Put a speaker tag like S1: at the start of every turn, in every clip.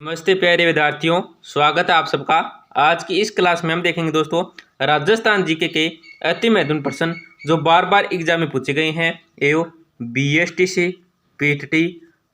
S1: नमस्ते प्यारे विद्यार्थियों, स्वागत है आप सबका। आज की इस क्लास में हम देखेंगे दोस्तों राजस्थान जीके के अति महत्वपूर्ण प्रश्न जो बार बार एग्जाम में पूछे गए हैं। एओ बीएसटीसी पीटीटी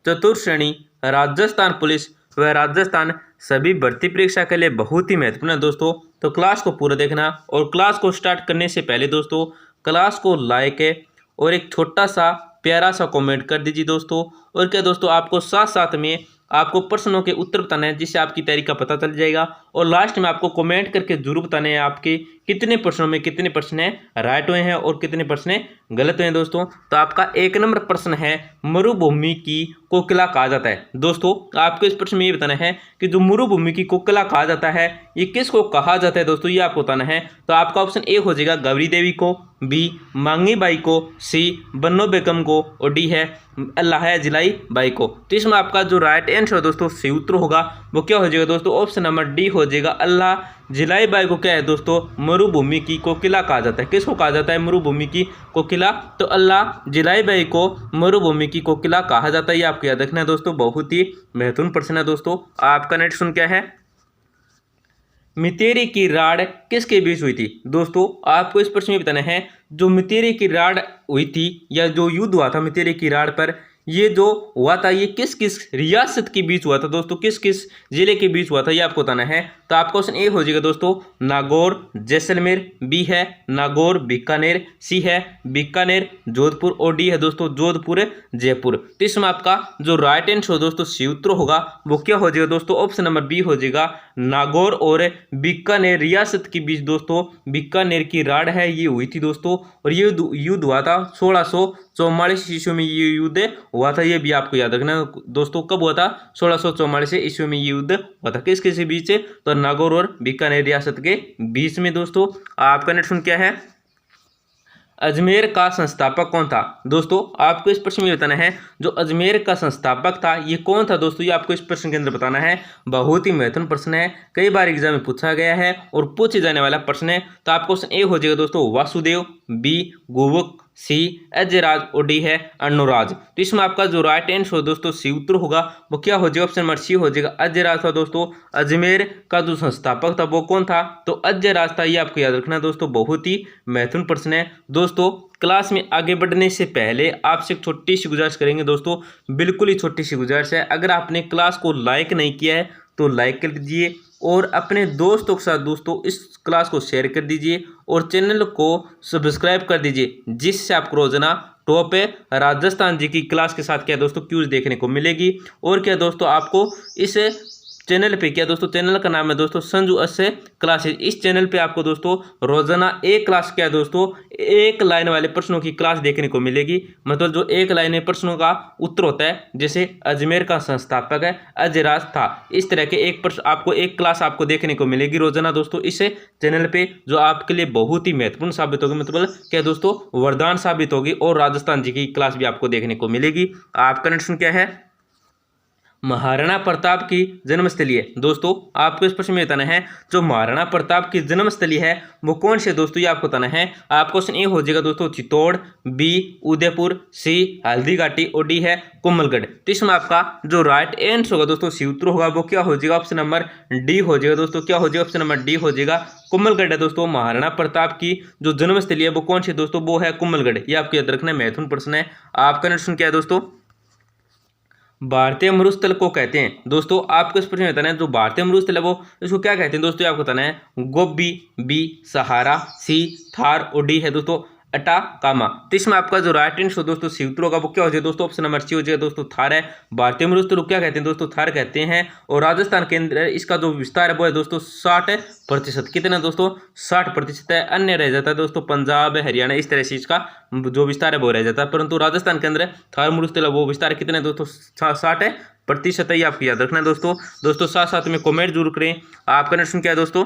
S1: चतुर्थ श्रेणी राजस्थान पुलिस व राजस्थान सभी भर्ती परीक्षा के लिए बहुत ही महत्वपूर्ण है दोस्तों। तो क्लास को पूरा देखना और क्लास को स्टार्ट करने से पहले दोस्तों क्लास को लाइक है और एक छोटा सा प्यारा सा कमेंट कर दीजिए दोस्तों। और क्या दोस्तों आपको साथ साथ में आपको प्रश्नों के उत्तर बताना है जिससे आपकी तैयारी का पता चल जाएगा। और लास्ट में आपको कमेंट करके जरूर बताना है आपके कितने प्रश्नों में कितने प्रश्न राइट हुए हैं और कितने प्रश्न गलत हुए हैं दोस्तों। तो आपका 1 नंबर प्रश्न है मरुभूमि की कोकिला कहा जाता है। दोस्तों आपको इस प्रश्न में ये बताना है कि जो मरुभूमि की कोकिला कहा जाता है ये किसको कहा जाता है दोस्तों, ये आपको बताना है। तो आपका ऑप्शन ए हो जाएगा गौरी देवी को, बी मांगी बाई को, सी बन्नो बेगम को और डी है अल्लाह जिलाई बाई को। तो इसमें आपका जो राइट आंसर दोस्तों सही उत्तर होगा वो क्या हो जाएगा दोस्तों, ऑप्शन नंबर डी हो जाएगा। अल्लाह जिलाई बाई को क्या है दोस्तों, मरुभूमि की कोकिला कहा जाता है। किसको कहा जाता है मरुभूमि की कोकिला, तो अल्लाह जिलाई बाई को मरुभूमि की कोकिला कहा जाता है। ये आपको याद रखना है दोस्तों, बहुत ही महत्वपूर्ण प्रश्न है दोस्तों। आपका नेक्स्ट सुन क्या है, मितेरी की राड़ किसके बीच हुई थी। दोस्तों आपको इस प्रश्न में बताना है जो मितेरी की राड़ हुई थी या जो युद्ध हुआ था मितेरी की राड़ पर, ये जो हुआ था ये किस किस रियासत के बीच हुआ था दोस्तों, किस किस जिले के बीच हुआ था ये आपको बताना है। तो आपका क्वेश्चन ए हो जाएगा दोस्तों नागौर जैसलमेर, बी है नागौर बीकानेर, सी है बीकानेर जोधपुर और डी है दोस्तों जोधपुर जयपुर। तो इसमें आपका जो राइट आंसर दोस्तों सही उत्तर होगा वो क्या हो जाएगा दोस्तों, ऑप्शन नंबर बी हो जाएगा। नागौर और बीकानेर रियासत के बीच दोस्तों बीकानेर की राड़ है ये हुई थी दोस्तों। और ये युद्ध हुआ था 1644 ईस्वी में ये युद्ध हुआ था। ये भी आपको याद रखना दोस्तों, कब हुआ था 1644 ईस्वी में ये युद्ध हुआ था। किस किस बीच, तो नागौर और बीकानेर रियासत के बीच में दोस्तों। आपका नेक्स्ट सुन क्या है, अजमेर का संस्थापक कौन था। दोस्तों आपको इस प्रश्न में बताना है जो अजमेर का संस्थापक था ये कौन था दोस्तों, ये आपको इस प्रश्न के अंदर बताना है। बहुत ही महत्वपूर्ण प्रश्न है, कई बार एग्जाम में पूछा गया है और पूछे जाने वाला प्रश्न है। तो आपको क्वेश्चन ए हो जाएगा दोस्तों वासुदेव, बी गुवक, सी अजयराज और डी है अनुराज। तो इसमें आपका जो राइट आंसर दोस्तों सी उत्तर होगा वो क्या हो जाएगा, ऑप्शन नंबर सी हो जाएगा अजयराज था दोस्तों। अजमेर का जो संस्थापक था वो कौन था, तो अजयराज था। ये आपको याद रखना दोस्तों, बहुत ही महत्वपूर्ण प्रश्न है दोस्तों। क्लास में आगे बढ़ने से पहले आपसे एक छोटी सी गुजारिश करेंगे दोस्तों, बिल्कुल ही छोटी सी गुजारिश है। अगर आपने क्लास को लाइक नहीं किया है तो लाइक कर दीजिए और अपने दोस्तों के साथ दोस्तों इस क्लास को शेयर कर दीजिए और चैनल को सब्सक्राइब कर दीजिए, जिससे आपको रोजाना टॉप राजस्थान जी की क्लास के साथ क्या दोस्तों क्यूज देखने को मिलेगी। और क्या दोस्तों आपको इस चैनल पे क्या दोस्तों, चैनल का नाम है दोस्तों संजू असे क्लासेज। इस चैनल पे आपको दोस्तों रोजाना एक क्लास क्या दोस्तों एक लाइन वाले प्रश्नों की क्लास देखने को मिलेगी। मतलब जो एक लाइन में प्रश्नों का उत्तर होता है, जैसे अजमेर का संस्थापक है अजयराज था, इस तरह के एक प्रश्न आपको एक क्लास आपको देखने को मिलेगी रोजाना दोस्तों इस चैनल पे, जो आपके लिए बहुत ही महत्वपूर्ण साबित होगी। मतलब क्या दोस्तों वरदान साबित होगी और राजस्थान जी की क्लास भी आपको देखने को मिलेगी। आपका नेक्स्ट क्या है, महाराणा प्रताप की जन्मस्थली है। दोस्तों आपको इस प्रश्न में बताना है जो महाराणा प्रताप की जन्मस्थली है वो कौन से दोस्तों, ये आपको बताना है। आपको क्वेश्चन ए हो जाएगा दोस्तों चित्तौड़, बी उदयपुर, सी हल्दी घाटी और डी है कोमलगढ़। तो इसमें आपका जो राइट आंसर होगा दोस्तों सी उत्तर होगा वो क्या हो जाएगा, ऑप्शन नंबर डी हो जाएगा दोस्तों। क्या हो जाएगा, ऑप्शन नंबर डी हो जाएगा कोमलगढ़ है दोस्तों। महाराणा प्रताप की जो जन्मस्थली है वो कौन सी दोस्तों, वो है कोमलगढ़। ये आपको याद रखना महत्वपूर्ण प्रश्न है। आपका नेक्स्ट क्या है दोस्तों, भारतीय मरुस्थल को कहते हैं। दोस्तों आपको इस प्रश्न में बताना है जो भारतीय मरुस्थल है वो इसको क्या कहते हैं दोस्तों, ये आपको बताना है। गोबी, बी सहारा, सी थार और डी है दोस्तों अटाकामा। तो इसमें आपका जो राइट आंसर दोस्तों सी उत्तर होगा वो क्या हो जाएगा दोस्तों, ऑप्शन नंबर सी हो जाएगा दोस्तों थार है। भारतीय मरुस्थल क्या कहते हैं दोस्तों, थार कहते हैं। और राजस्थान के अंदर इसका जो विस्तार है वो है दोस्तों 60%। कितना दोस्तों 60% है। अन्य रह जाता है दोस्तों पंजाब हरियाणा, इस तरह से इसका जो विस्तार है वो रह जाता है। परंतु राजस्थान के अंदर थार मरुस्थल वो विस्तार कितना है दोस्तों 60% है। ये आपको याद रखना है दोस्तों। साथ साथ में कमेंट जरूर करें। आपका नेक्स्ट क्या है दोस्तों,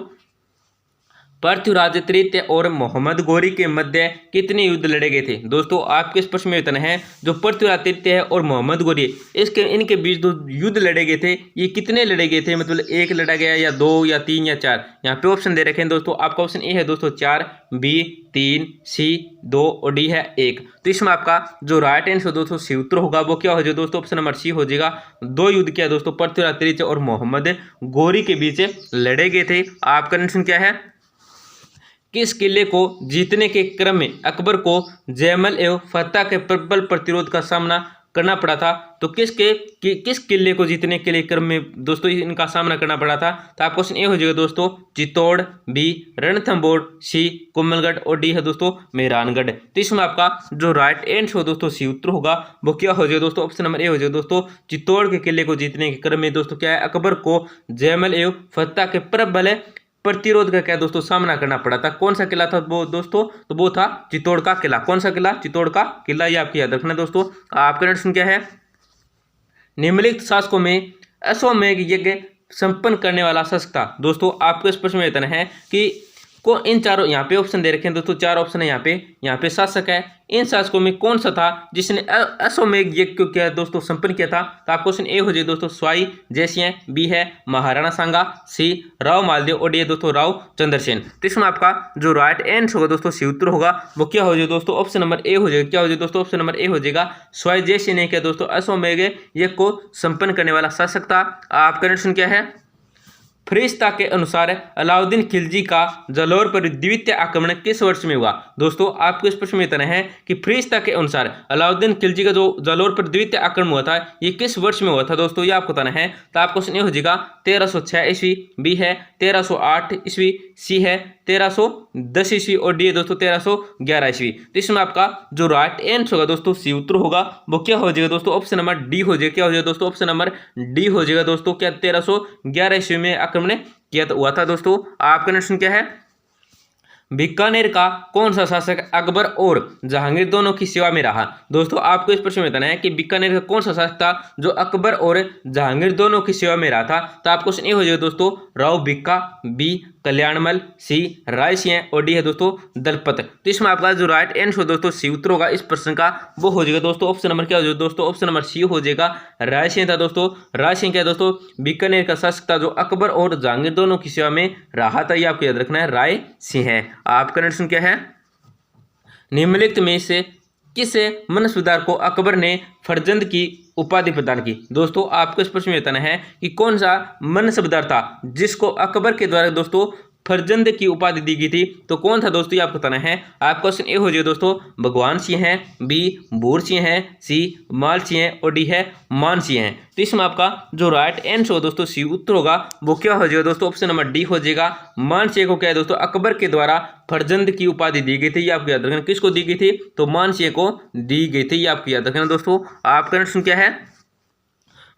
S1: पृथ्वीराज तृतीय और मोहम्मद गौरी के मध्य कितने युद्ध लड़े गए थे। दोस्तों आपके इस प्रश्न में बताना है जो पृथ्वीराज तृतीय है और मोहम्मद गौरी इनके बीच जो युद्ध लड़े गए थे ये कितने लड़े गए थे, मतलब एक लड़ा गया या दो या तीन या चार। यहाँ पे ऑप्शन दे रखे हैं दोस्तों, आपका ऑप्शन ए है दोस्तों 4, बी 3, सी 2 और डी है 1। तो इसमें आपका जो राइट आंसर दोस्तों सी उत्तर होगा वो क्या हो जाएगा दोस्तों, ऑप्शन नंबर सी हो जाएगा। 2 युद्ध क्या दोस्तों पृथ्वीराज तृतीय और मोहम्मद गौरी के बीच लड़े गए थे। आपका आंसर क्या है, किस किले को जीतने के क्रम में अकबर को जयमल एवं फतह के प्रबल प्रतिरोध का सामना करना पड़ा था। तो किस किले को जीतने के लिए क्रम में दोस्तों इनका सामना करना पड़ा था। तो आपका क्वेश्चन ए हो जाएगा दोस्तों चित्तौड़, बी रणथंभौर, सी कुंभलगढ़ और डी है दोस्तों मेहरानगढ़। तो इसमें आपका जो राइट आंसर हो दोस्तों सी उत्तर होगा वो क्या हो जाएगा दोस्तों, ऑप्शन नंबर ए हो जाएगा दोस्तों चित्तौड़ के किले को जीतने के क्रम में दोस्तों क्या है अकबर को जयमल एवं फतह के प्रबल प्रतिरोध का क्या दोस्तों सामना करना पड़ा था। कौन सा किला था वो दोस्तों, तो वो था चित्तौड़ का किला। कौन सा किला, चित्तौड़ का किला, ये आपकी याद रखना दोस्तों। आपका प्रश्न क्या है, निम्नलिखित शासकों में अश्वमेध यज्ञ संपन्न करने वाला शासक था। दोस्तों आपको इस प्रश्न में बताना है कि को इन चारों यहाँ पे ऑप्शन दे रखे हैं दोस्तों, 4 ऑप्शन है यहाँ पे शासक है। इन शासकों में कौन सा था जिसने अश्वमेध यज्ञ को क्या दोस्तों संपन्न किया था। तो आपका क्वेश्चन ए हो जाए दोस्तों स्वाई जयसिंह, बी है महाराणा सांगा, सी राव मालदेव और डी है दोस्तों राव चंद्रसेन। तो इसमें आपका जो राइट आंसर होगा दोस्तों सी उत्तर होगा वो क्या हो जाए दोस्तों, ऑप्शन नंबर ए हो जाएगा। क्या हो जाए दोस्तों, ऑप्शन नंबर ए हो जाएगा स्वाई जयसिंह ने क्या दोस्तों अश्वमेध यज्ञ को संपन्न करने वाला शासक था। आपका प्रश्न क्या है, फरिश्ता के अनुसार अलाउद्दीन खिलजी का जालौर पर द्वितीय आक्रमण किस वर्ष में हुआ। दोस्तों आपको इस प्रश्न में बताना है कि फरिश्ता के अनुसार अलाउद्दीन खिलजी का जो जालौर पर द्वितीय आक्रमण हुआ था ये किस वर्ष में हुआ था दोस्तों, ये आपको बताना है। तो आपको क्वेश्चन ये हो जाएगा 1306 ईस्वी, बी है 1308 ईस्वी, सी है 1310 ईस्वी और डी है दोस्तों 1311 ईस्वी। तो इसमें आपका जो राइट आंसर होगा दोस्तों सी उत्तर होगा वो क्या हो जाएगा दोस्तों, ऑप्शन नंबर डी हो जाएगा। क्या हो जाएगा दोस्तों, ऑप्शन नंबर डी हो जाएगा दोस्तों क्या 1311 ईस्वी में आक्रमण किया हुआ था दोस्तों। आपका प्रश्न क्या है, बीकानेर का कौन सा शासक अकबर और जहांगीर दोनों की सेवा में रहा। दोस्तों आपको इस प्रश्न में बताना है कि बीकानेर का कौन सा शासक था जो अकबर और जहांगीर दोनों की सेवा में रहा था। तो आपको क्वेश्चन ए हो जाएगा दोस्तों राव भिक्का, बी कल्याणमल, सी राय सिंह और डी है दोस्तों दलपत। तो इसमें आपका जो राइट आंसर दोस्तों सी उत्तर होगा इस प्रश्न का वो हो जाएगा दोस्तों ऑप्शन नंबर क्या हो जाएगा दोस्तों, ऑप्शन नंबर सी हो जाएगा राय सिंह था दोस्तों। राय सिंह क्या दोस्तों बीकानेर का शासक था जो अकबर और जहांगीर दोनों की सेवा में रहा था, ये आपको याद रखना है राय सिंह है। आपका प्रश्न क्या है, निम्नलिखित में से किस मनसबदार को अकबर ने फरजंद की उपाधि प्रदान की। दोस्तों आपको इस प्रश्न में बताना है कि कौन सा मनसबदार था जिसको अकबर के द्वारा दोस्तों फरजंद की उपाधि दी गई थी। तो कौन था दोस्तों, ये आपको बताना है। आपका क्वेश्चन ए हो जाए दोस्तों भगवान सिंह है, बी भूर सिंह है, सी माल सिंह है और डी है मान सिंह है। तो इसमें आपका जो राइट आंसर हो दोस्तों सी उत्तर होगा वो क्या हो जाएगा दोस्तों, ऑप्शन नंबर डी हो जाएगा। मान सिंह को क्या है दोस्तों अकबर के द्वारा फरजंद की उपाधि दी गई थी, ये आपको याद रखना। किसको दी गई थी, तो मान सिंह को दी गई थी, ये आपको याद रखना दोस्तों। आपका प्रश्न क्या है,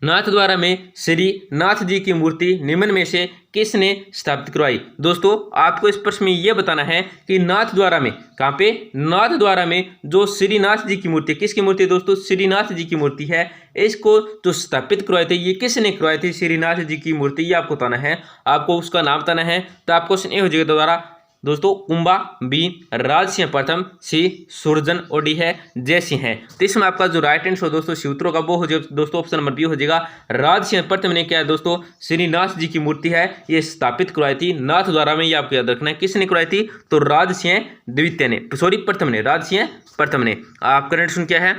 S1: नाथद्वारा में श्री नाथ जी की मूर्ति निम्न में से किसने स्थापित करवाई। दोस्तों आपको इस प्रश्न में यह बताना है कि नाथद्वारा में कहाँ पे, नाथद्वारा में जो श्रीनाथ जी की मूर्ति, किसकी मूर्ति दोस्तों, श्रीनाथ जी की मूर्ति है, इसको जो स्थापित करवाए थे ये किसने करवाए थे श्रीनाथ जी की मूर्ति, ये आपको बताना है, आपको उसका नाम बताना है। तो आपको क्वेश्चन ए हो जाएगा दोबारा दोस्तों कुंभा, बी राज सिंह प्रथम, सी सुरजन और डी है जय सिंह है। तो इसमें आपका जो राइट आंसर दोस्तों सी उत्तरों का वो हो जाएगा दोस्तों ऑप्शन नंबर बी हो जाएगा। राज सिंह प्रथम ने क्या है दोस्तों श्रीनाथ जी की मूर्ति है ये स्थापित करवाई थी नाथ द्वारा में, ये आपको याद रखना है। किसने करवाई थी, तो राज सिंह द्वितीय ने, सॉरी प्रथम ने, राज सिंह प्रथम ने। आपका प्रश्न क्या है,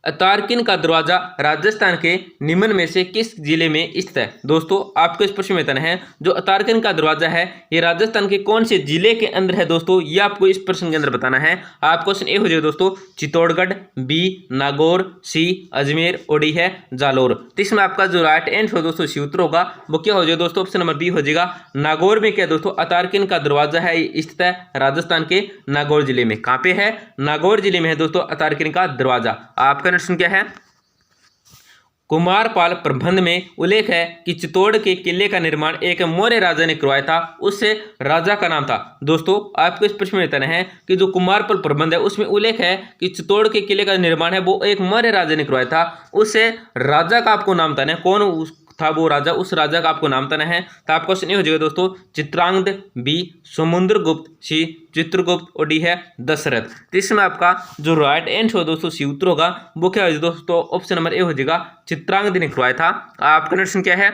S1: अतारकिन का दरवाजा राजस्थान के निम्न में से किस जिले में स्थित है। दोस्तों आपको इस प्रश्न में बताना है जो अतारकिन का दरवाजा है ये राजस्थान के कौन से जिले के अंदर है दोस्तों, ये आपको इस प्रश्न के अंदर बताना है। आप क्वेश्चन ए हो जाए दोस्तों चित्तौड़गढ़, बी नागौर, सी अजमेर और डी है जालौर। तो इसमें आपका जो राइट आंसर दोस्तों सी उत्तर होगा वो क्या हो जाएगा दोस्तों, ऑप्शन नंबर बी हो जाएगा। नागौर में क्या दोस्तों अतारकिन का दरवाजा है स्थित है राजस्थान के नागौर जिले में। कहाँ पे है, नागौर जिले में है दोस्तों अतारकिन का दरवाजा। आपका प्रश्न क्या है, कुमारपाल प्रबंध में उल्लेख है कि चित्तौड़ के किले का निर्माण एक मौर्य राजा ने करवाया था, उससे राजा का नाम था। दोस्तों आपको इस प्रश्न में बताना है कि जो कुमारपाल प्रबंध है उसमें उल्लेख है कि चित्तौड़ के किले का निर्माण है वो एक मौर्य राजा ने करवाया था, उससे राजा का आपको नाम बताना है, कौन था वो राजा, उस राजा का आपको नाम बताना है। तो आपका क्वेश्चन ये हो जाएगा दोस्तों चित्रांगद, बी समुद्रगुप्त, सी चित्रगुप्त और डी है दशरथ। तो इसमें आपका जो राइट आंसर दोस्तों सी उत्तर होगा वो क्या हो दोस्तों, ऑप्शन नंबर ए हो जाएगा चित्रांगद ने करवाया था। आपका प्रश्न क्या है,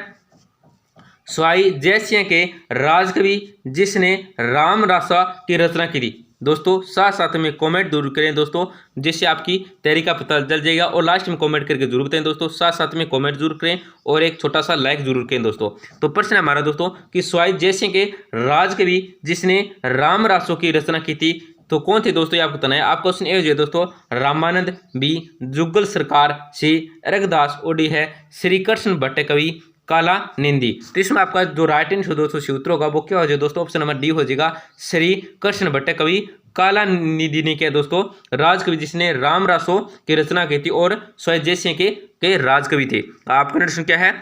S1: स्वाई जयसिंह के राजकवि जिसने राम रासा की रचना की थी। दोस्तों साथ साथ में कमेंट जरूर करें दोस्तों, जिससे आपकी तैयारी का पता चल जाएगा, और लास्ट में कमेंट करके जरूर बताएं दोस्तों, साथ साथ में कमेंट जरूर करें और एक छोटा सा लाइक जरूर करें दोस्तों। तो प्रश्न है हमारा दोस्तों कि स्वाई जयसिंह के राजकवि जिसने राम रासों की रचना की थी तो कौन थे दोस्तों, ये आपको बताना है। आपका क्वेश्चन ये हो जाए दोस्तों रामानंद, बी जुगल सरकार, सी अरगदास और डी है श्री कृष्ण भट्ट कवि काला निंदी। तो इसमें आपका जो राइट आंसर दोस्तों सूत्र होगा वो क्या हो जाए दोस्तों, ऑप्शन नंबर डी हो जाएगा श्री कृष्ण भट्ट कवि काला निधि ने क्या दोस्तों राजकवि जिसने राम रासों की रचना की थी और स्वाई जयसिंह के राजकवि थे। आपका प्रश्न क्या है,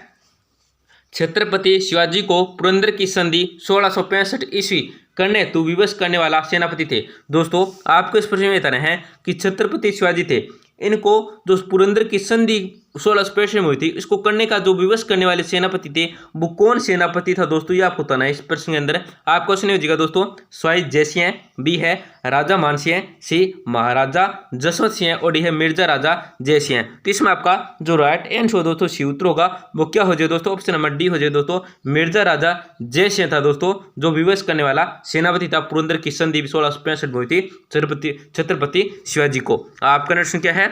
S1: छत्रपति शिवाजी को पुरंदर की संधि 1665 ईस्वी करने हेतु विवश करने वाला सेनापति थे। दोस्तों आपको इस प्रश्न में बताना है कि छत्रपति शिवाजी थे, इनको जो पुरंदर की संधि 1665 में हुई थी इसको करने का जो विवश करने वाले सेनापति थे वो कौन सेनापति था दोस्तों, ये आपको बताना है। इस प्रश्न के अंदर आपका क्वेश्चन हो जाएगा दोस्तों स्वाई जयसिंह, बी है राजा मानसिंह, सी महाराजा जसवंत सिंह और डी है मिर्जा राजा जयसिंह। तो इसमें आपका जो राइट आंसर दोस्तों सी उत्तर होगा वो क्या हो जाए दोस्तों, ऑप्शन नंबर डी हो जाए दोस्तों मिर्जा राजा जयसिंह था दोस्तों, जो विवश करने वाला सेनापति था पुरंदर की संधि 1665 में हुई थी छत्रपति शिवाजी को। आपका प्रश्न क्या है,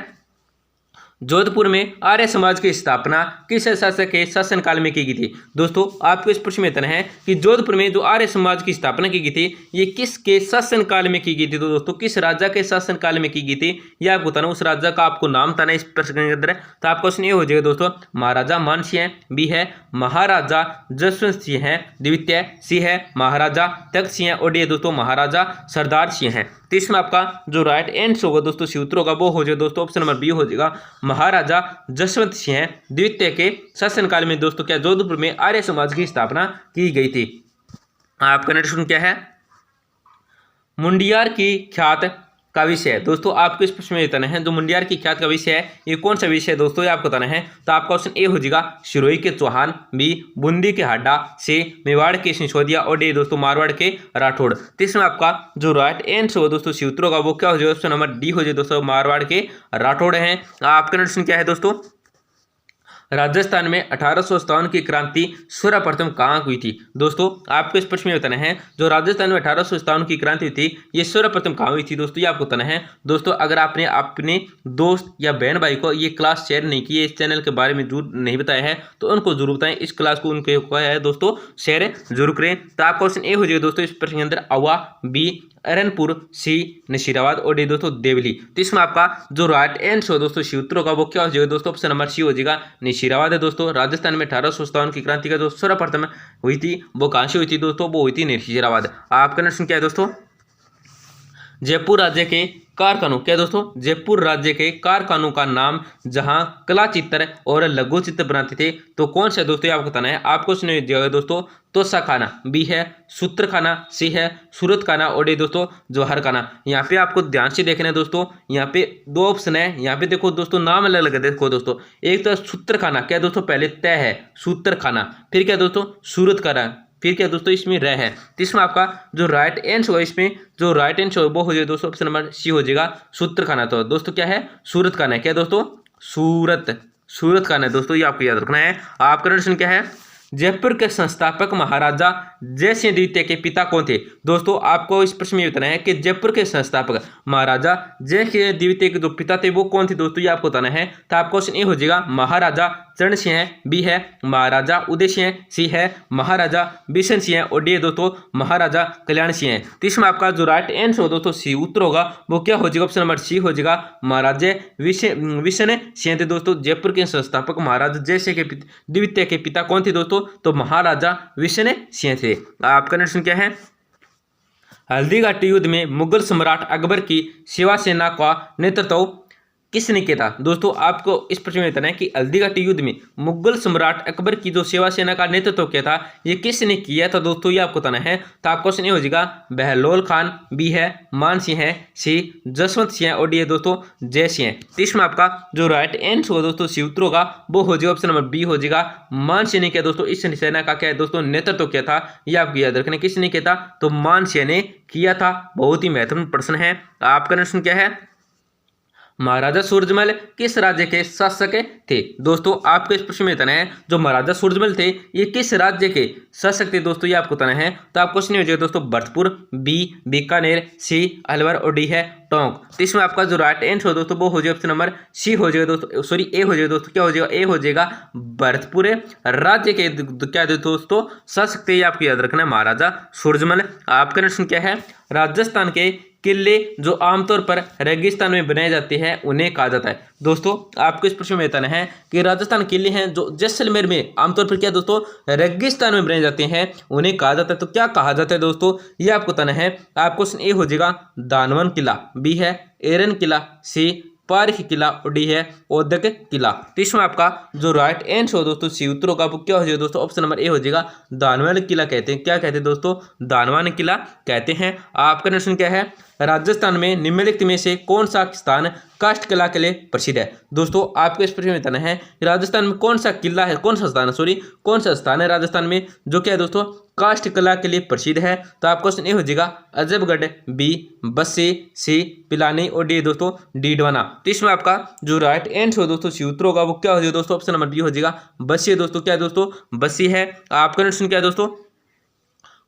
S1: जोधपुर में आर्य समाज की स्थापना किस शासक के शासनकाल में की गई थी। दोस्तों आपको इस प्रश्न में बताना है कि जोधपुर में जो आर्य समाज की स्थापना की गई थी ये किसके शासनकाल में की गई थी। तो दोस्तों किस राजा के शासनकाल में की गई थी यह आपको बताना, उस राजा का आपको नाम बताना है इस प्रश्न के अंदर। तो आपका क्वेश्चन ये हो जाएगा दोस्तों महाराजा मानसिंह, बी है महाराजा जसवंत सिंह है द्वितीय, सी है महाराजा तख्त सिंह और डी दोस्तों महाराजा सरदार सिंह है। तो इसमें आपका जो राइट आंसर होगा दोस्तों सूत्र होगा वो हो जाए दोस्तों ऑप्शन नंबर बी हो जाएगा महाराजा जसवंत सिंह द्वितीय के शासनकाल में दोस्तों क्या जोधपुर में आर्य समाज की स्थापना की गई थी। आपका नेक्स्ट क्वेश्चन क्या है, मुंडियार की ख्यात का विषय है। दोस्तों आपको इस प्रश्न में बताना है जो मुंडियार की ख्यात का विषय है ये कौन सा विषय है दोस्तों, ये आपको बताना है। तो आपका ऑप्शन ए हो जाएगा सिरोही के चौहान, बी बूंदी के हाडा, सी मेवाड़ के सिसोदिया और डी दोस्तों मारवाड़ के राठौड़। तो इसमें आपका जो राइट आंसर हो दोस्तों सूत्र होगा वो क्या हो जाएगा, ऑप्शन नंबर डी हो जाए दोस्तों मारवाड़ के राठौड़ हैं। आपका प्रश्न क्या है दोस्तों, राजस्थान में 1857 की क्रांति सर्वप्रथम कहाँ हुई थी। दोस्तों आपको इस प्रश्न में बताना है जो राजस्थान में 1857 की क्रांति हुई थी ये सर्वप्रथम कहाँ हुई थी दोस्तों, ये आपको बताना है। दोस्तों अगर आपने अपने दोस्त या बहन भाई को ये क्लास शेयर नहीं की है, इस चैनल के बारे में जरूर नहीं बताया है तो उनको जरूर बताएं, इस क्लास को उनके है दोस्तों शेयर जरूर करें। तो आपका क्वेश्चन ए हो जाएगा दोस्तों इस प्रश्न के अंदर अवा, बी अरनपुर, सी नशीराबाद और डी दोस्तों देवली। तो इसमें आपका जो राइट आंसर है दोस्तों सूत्र होगा वो क्या हो जाएगा दोस्तों, ऑप्शन नंबर सी हो जाएगा नशीराबाद है दोस्तों। राजस्थान में 1857 की क्रांति का जो सर्वप्रथम हुई थी वो कहाँ से हुई थी दोस्तों, वो हुई थी नशीराबाद। आपका प्रश्न क्या है दोस्तों, जयपुर राज्य के कारखानों क्या दोस्तों, जयपुर राज्य के कारखानों का नाम जहां कला चित्र और लघु चित्र बनाते थे तो कौन सा दोस्तों आपको बताना है। आपको सुनिए दिया गया दोस्तों तोसा खाना, बी है सूत्र खाना, सी है सूरत खाना और डी दोस्तों जवाहर खाना। यहाँ पे आपको ध्यान से देखना है दोस्तों, यहाँ पे दो ऑप्शन है, यहाँ पे देखो दोस्तों नाम अलग अलग है। देखो दोस्तों एक तो सूत्र खाना क्या दोस्तों पहले तय है सूत्र खाना, फिर क्या दोस्तों सूरत खाना, फिर क्या दोस्तों इसमें रह है। तो इसमें आपका जो राइट आंसर होगा इसमें जो राइट आंसर वो हो जाएगा दोस्तों ऑप्शन नंबर सी हो जाएगा सूत्र खाना। तो दोस्तों क्या है सूरत खाना है, क्या दोस्तों सूरत खाना है दोस्तों, ये आपको याद रखना है। आपका प्रश्न क्या है, जयपुर के संस्थापक महाराजा जयसिंह द्वितीय के पिता कौन थे। दोस्तों आपको इस प्रश्न में बताना है कि जयपुर के संस्थापक महाराजा जयसिंह द्वितीय के जो पिता थे वो कौन थे दोस्तों, ये आपको बताना है। तो आपका क्वेश्चन ये हो जाएगा महाराजा चरण सिंह, बी है महाराजा उदय सिंह, सी है महाराजा बिशन सिंह और डी दोस्तों महाराजा कल्याण सिंह। तो इसमें आपका जो राइट आंसर हो दोस्तों सी उत्तर होगा वो क्या हो जाएगा, ऑप्शन नंबर सी हो जाएगा महाराजा विशन सिंह थे दोस्तों। जयपुर के संस्थापक महाराजा जयसिंह के द्वितीय के पिता कौन थे दोस्तों, तो महाराजा विशन सिंह थे। आपका प्रश्न क्या है, हल्दी घाटी युद्ध में मुगल सम्राट अकबर की सेवा सेना का नेतृत्व किसने किया था? दोस्तों आपको इस प्रश्न में बताना है कि हल्दीघाटी युद्ध में मुगल सम्राट अकबर की जो सेवा सेना का नेतृत्व किया था, ये किसने किया था दोस्तों, ये आपको बताना है। तो आपका क्वेश्चन ये हो जाएगा बहलोल खान, बी है मान सिंह है, सी जसवंत सिंह और डी है दोस्तों जय सिंह है। तो इसमें आपका जो राइट आंसर होगा दोस्तों सी उत्तर होगा वो हो जाएगा ऑप्शन नंबर बी हो जाएगा। मान सिंह ने किया दोस्तों इस सेना का क्या है दोस्तों नेतृत्व किया था, ये आपको याद रखना है किसने किया था, तो मान सिंह ने किया था। बहुत ही महत्वपूर्ण प्रश्न है। आपका प्रश्न क्या है, महाराजा सूरजमल किस राज्य के शासक थे? दोस्तों आपको इस प्रश्न में बताना है जो महाराजा सूरजमल थे ये किस राज्य के शासक थे दोस्तों, ये आपको बताना है। तो आपको क्वेश्चन हो जाएगा दोस्तों भरतपुर, बी बीकानेर, सी अलवर और डी है टोंक। तो इसमें आपका जो राइट आंसर हो दोस्तों वो हो जाएगा ऑप्शन नंबर सी हो जाएगा दोस्तों, सॉरी ए हो जाएगा दोस्तों, क्या हो जाएगा, ए हो जाएगा भरतपुर राज्य के क्या दोस्तों शासक थे, ये आपको याद रखना है महाराजा सूरजमल। आपका प्रश्न क्या है, राजस्थान के किले जो आमतौर पर रेगिस्तान में बनाए जाते हैं उन्हें कहा जाता है? दोस्तों आपको इस प्रश्न में बताना है कि राजस्थान किले हैं जो जैसलमेर में आमतौर पर क्या दोस्तों रेगिस्तान में बनाए जाते हैं उन्हें कहा जाता है। तो क्या कहा जाता है दोस्तों, ये आपको बताना है। आपको क्वेश्चन ए हो जाएगा दानवन किला, बी है एरन किला, सी पारख किला और डी है ओदक किला। तो इसमें आपका जो राइट आंसर हो दोस्तों सी उत्तर होगा वो क्या हो जाएगा दोस्तों, ऑप्शन नंबर ए हो जाएगा दानवन किला कहते हैं। क्या कहते हैं दोस्तों, दानवन किला कहते हैं। आपका प्रश्न क्या है, राजस्थान में निम्नलिखित में से कौन सा स्थान काष्ठ कला के लिए प्रसिद्ध है? दोस्तों आपको इस प्रश्न में बताना है राजस्थान में कौन सा किला है, कौन सा स्थान है, सॉरी कौन सा स्थान है राजस्थान में जो क्या है दोस्तों काष्ठ कला के लिए प्रसिद्ध है? तो आपका क्वेश्चन ये हो जाएगा अजबगढ़, बी बस्सी, सी पिलानी और डी दोस्तों डीडवाना। तो इसमें आपका जो राइट आंसर हो दोस्तों सी उत्तर होगा वो क्या हो जाएगा दोस्तों, ऑप्शन नंबर बी हो जाएगा बस्सी दोस्तों। क्या है दोस्तों, बस्सी है। आपका प्रश्न क्या है दोस्तों,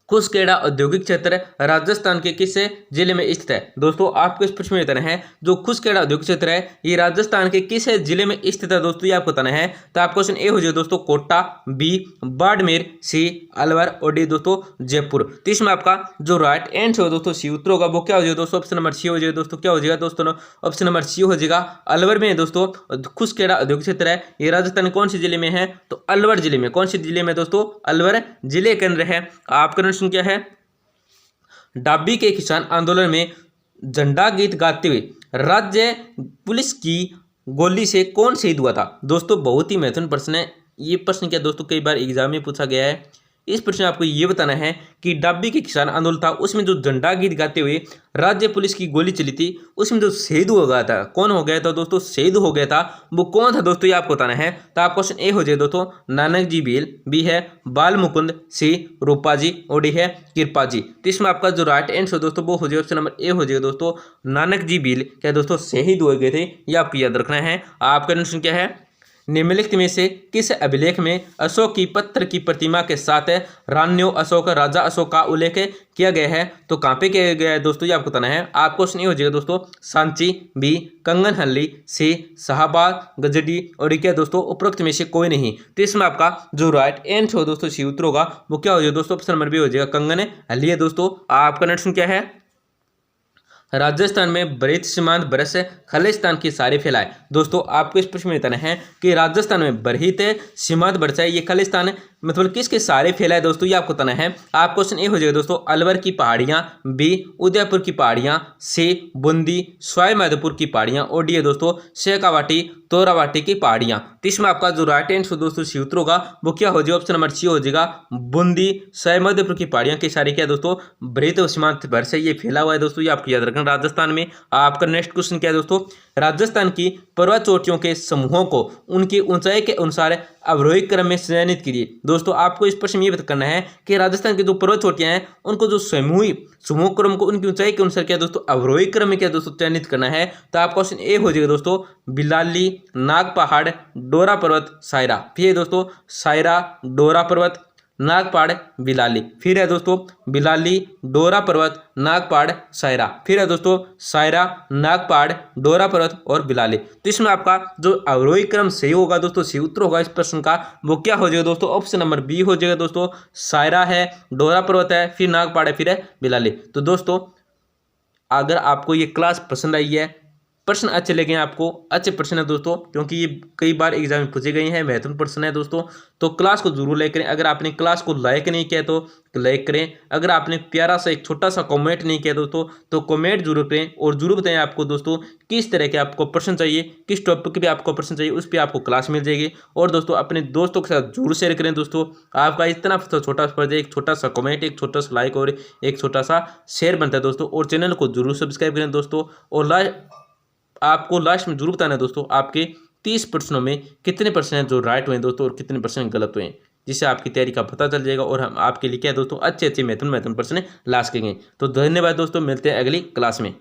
S1: कुसकेड़ा औद्योगिक क्षेत्र राजस्थान के किस जिले में स्थित है? दोस्तों आपको इस प्रश्न में बताना है जो कुसकेड़ा औद्योगिक क्षेत्र है ये राजस्थान के किस जिले में स्थित है दोस्तों, ये आपको बताना है। तो आपका क्वेश्चन ए हो जाए दोस्तों कोटा, बी बाड़मेर, सी अलवर और डी दोस्तों जयपुर। तो इसमें आपका जो राइट आंसर हो दोस्तों सी उत्तर होगा वो क्या हो जाएगा दोस्तों, ऑप्शन नंबर सी हो जाएगा दोस्तों। क्या हो जाएगा दोस्तों, ऑप्शन नंबर सी हो जाएगा अलवर में दोस्तों कुसकेड़ा औद्योगिक क्षेत्र है। ये राजस्थान कौन सी जिले में है, तो अलवर जिले में। कौन सी जिले में दोस्तों, अलवर जिले के अंदर है। आपका क्या है, डाबी के किसान आंदोलन में झंडा गीत गाते हुए राज्य पुलिस की गोली से कौन शहीद हुआ था? दोस्तों बहुत ही महत्वपूर्ण प्रश्न है ये प्रश्न, क्या दोस्तों कई बार एग्जाम में पूछा गया है। इस प्रश्न में आपको ये बताना है कि डाबी के किसान आंदोलन था उसमें जो झंडा गीत गाते हुए राज्य पुलिस की गोली चली थी उसमें जो शहीद हो गया था, कौन हो गया था दोस्तों, शहीद हो गया था वो कौन था दोस्तों, ये आपको बताना है। तो आप क्वेश्चन ए हो जाए दोस्तों नानक जी भील, बी है बाल मुकुंद, सी रूपा जी और डी है कृपा जी। तो इसमें आपका जो राइट आंसर दोस्तों वो हो जाए ऑप्शन नंबर ए हो जाएगा दोस्तों नानक जी भील क्या दोस्तों शहीद हो गए थे, ये आपको याद रखना है। आपका क्वेश्चन क्या है, निम्नलिखित में से किस अभिलेख में अशोक की पत्थर की प्रतिमा के साथ रान्यो अशोक राजा अशोक का उल्लेख किया गया है? तो कहाँ पे किया गया है दोस्तों, ये आपको बताना है। आपको क्वेश्चन ये हो जाएगा दोस्तों सांची, बी कंगनहल्ली, सी शाहबाद गजडी और क्या दोस्तों उपरोक्त में से कोई नहीं। तो इसमें आपका जो राइट आंसर हो दोस्तों सी उत्तर होगा वो क्या हो जाएगा दोस्तों, ऑप्शन नंबर बी हो जाएगा कंगनहल्ली है दोस्तों। आपका प्रश्न क्या है, राजस्थान में बरेत सीमांत बरस खालिस्तान की सारी फैलाए? दोस्तों आपको इस प्रश्न में बताना है कि राजस्थान में बरहित सीमांत बरस है ये खालिस्तान मतलब किसके सारे फैलाए दोस्तों, ये आपको बताना है। आप क्वेश्चन ए हो जाएगा दोस्तों अलवर की पहाड़ियां, बी उदयपुर की पहाड़ियां, सी बूंदी सवाई माधोपुर की पहाड़ियां और डी है दोस्तों शेखावाटी तोरावाटी की पहाड़ियां। तो इसमें आपका जो राइट आंसर दोस्तों सी उत्तर होगा वो क्या हो जाएगा, ऑप्शन नंबर सी हो जाएगा बूंदी सवाई माधोपुर की पहाड़ियां के सारे क्या दोस्तों बृहत सीमांत भर से ये फैला हुआ है दोस्तों, ये आपको याद रखना राजस्थान में। आपका नेक्स्ट क्वेश्चन क्या है दोस्तों, राजस्थान की पर्वत चोटियों के समूहों को उनकी ऊंचाई के अनुसार अवरोही क्रम में चयनित कीजिए। दोस्तों आपको इस प्रश्न में ये करना है कि राजस्थान की जो पर्वत चोटियां हैं उनको जो समूह क्रम को उनकी ऊंचाई के अनुसार क्या दोस्तों अवरोही क्रम में क्या दोस्तों चयनित करना है। तो आपका क्वेश्चन ए हो जाएगा दोस्तों बिलाली, नाग पहाड़, डोरा पर्वत, सायरा। फिर दोस्तों सायरा, डोरा पर्वत, नागपाड़, बिलाली। फिर है दोस्तों बिलाली, डोरा पर्वत, नागपाड़, सायरा। फिर है दोस्तों सायरा, नागपाड़, डोरा पर्वत और बिलाली। तो इसमें आपका जो अवरोही क्रम सही होगा दोस्तों सही उत्तर होगा इस प्रश्न का वो क्या हो जाएगा दोस्तों, ऑप्शन नंबर बी हो जाएगा दोस्तों सायरा है, डोरा पर्वत है, फिर नागपाड़ है, फिर है बिलाली। तो दोस्तों अगर आपको ये क्लास पसंद आई है प्रश्न अच्छे लगे आपको, अच्छे प्रश्न है दोस्तों, क्योंकि ये कई बार एग्जाम में पूछे गए हैं, महत्वपूर्ण प्रश्न है दोस्तों। तो क्लास को जरूर लाइक करें। अगर आपने क्लास को लाइक नहीं किया तो लाइक करें। अगर आपने प्यारा सा एक छोटा सा कमेंट नहीं किया दोस्तों तो कमेंट जरूर करें और जरूर बताएं आपको दोस्तों किस तरह के आपको प्रश्न चाहिए, किस टॉपिक पे आपको प्रश्न चाहिए, उस पर आपको क्लास मिल जाएगी। और दोस्तों अपने दोस्तों के साथ जरूर शेयर करें दोस्तों। आपका इतना छोटा फर्ज है, एक छोटा सा कमेंट, एक छोटा सा लाइक और एक छोटा सा शेयर बनता है दोस्तों। और चैनल को जरूर सब्सक्राइब करें दोस्तों। और आपको लास्ट में जरूर बताना है दोस्तों आपके 30 प्रश्नों में कितने प्रश्न हैं जो राइट हुए दोस्तों और कितने प्रश्न गलत हुए हैं, जिससे आपकी तैयारी का पता चल जाएगा और हम आपके लिए क्या दोस्तों अच्छे अच्छे महत्वपूर्ण प्रश्न ला सकेंगे। तो धन्यवाद दोस्तों, मिलते हैं अगली क्लास में।